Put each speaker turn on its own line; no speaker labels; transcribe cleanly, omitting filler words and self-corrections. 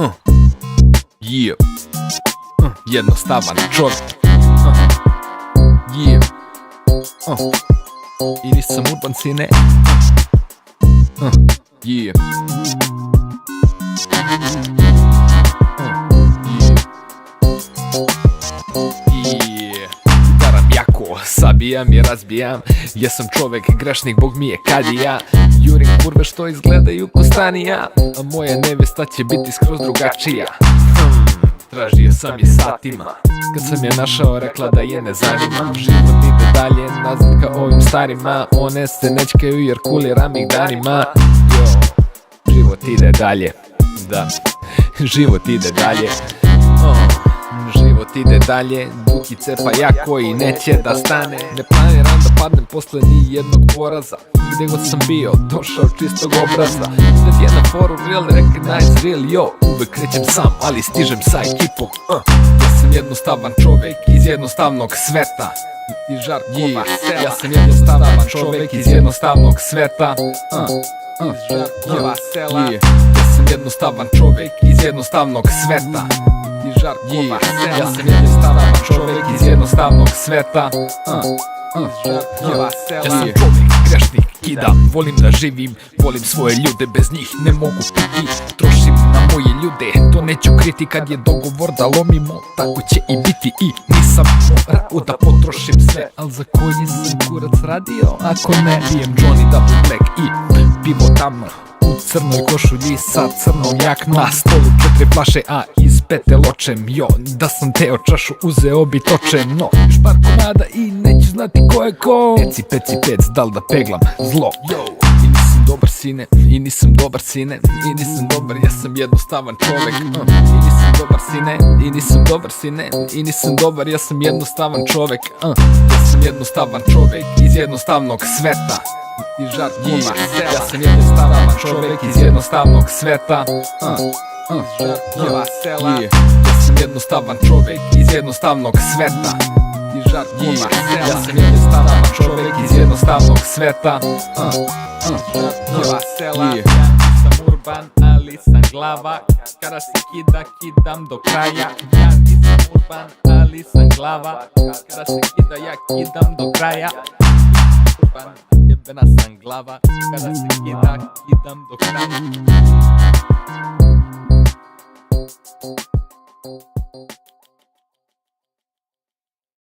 Yeah. Jednostavan čovjek. Yeah. I nisam urban sine. Yeah. Udaram jako, sabijam i razbijam. Jesam čovek, grešnik, Bog mi je kad i ja. Jurim kurve što izgledaju ko stanija, a moja nevesta će biti skroz drugačija. Tražio sam je satima, kad sam je našao rekla da je ne zanima. Život ide dalje, nazad ka ovim starima. One se nećkaju jer kuliram ih danima. Yo, život ide dalje, da, život ide dalje. Život ide dalje, duh i cepa jako i neće da stane. Ne planiram da padnem posle ni jednog poraza. Gde god sam bio, došao čistog obraza. Sve je na foru real, recognize real, yo. Uvek krećem sam, ali stižem sa ekipom. Ja sam jednostavan čovek iz jednostavnog sveta. Iz Žarkova sela. Ja sam jednostavan čovek iz jednostavnog sveta. Iz Žarkova sela. Ja sam jednostavan čovek iz jednostavnog sveta. Iz Žarkova sela. Ja sam jednostavan čovek iz jednostavnog sveta. Ja sam čovek, grešnik, kidam, volim da živim, volim svoje ljude, bez njih ne mogu piti. Trošim na moje ljude, to neću kriti, kad je dogovor da lomimo, tako će i biti. I nisam morao da potrošim sve, al za koji sam kurac radio, ako ne pijem Johnny Double Black i pivo tamno u crnoj košulji sa crnom jaknom. Na stolu 4 flaše, a iz 5 ločem. Jo, da sam teo čašu, uzeo bi točem. No, još par komada i neću znati ko je ko. Peci, peci, pec, dal da peglam zlo. I nisam dobar sine, i nisam dobar sine, i nisam dobar, ja sam jednostavan čovek. I nisam dobar sine, i nisam dobar sine, i nisam dobar, ja sam jednostavan čovek. Ja sam jednostavan čovek iz jednostavnog sveta. Iz Žarkova sela. Ja sam jednostavan čovek iz jednostavnog sveta. Iz Žarkova sela. Ja sam jednostavan čovek iz jednostavnog sveta. Iz Žarkova sela. Ja sam jednostavan čovek iz jednostavnog sveta. Iz Žarkova sela. Ja nisam urban, ali sam glava. Kada se kida, kidam do kraja. Ja nisam urban, ali sam glava. Kada se kida, ja kidam do kraja. Urban, jebena sam glava. Kada se kida, kidam do kraja.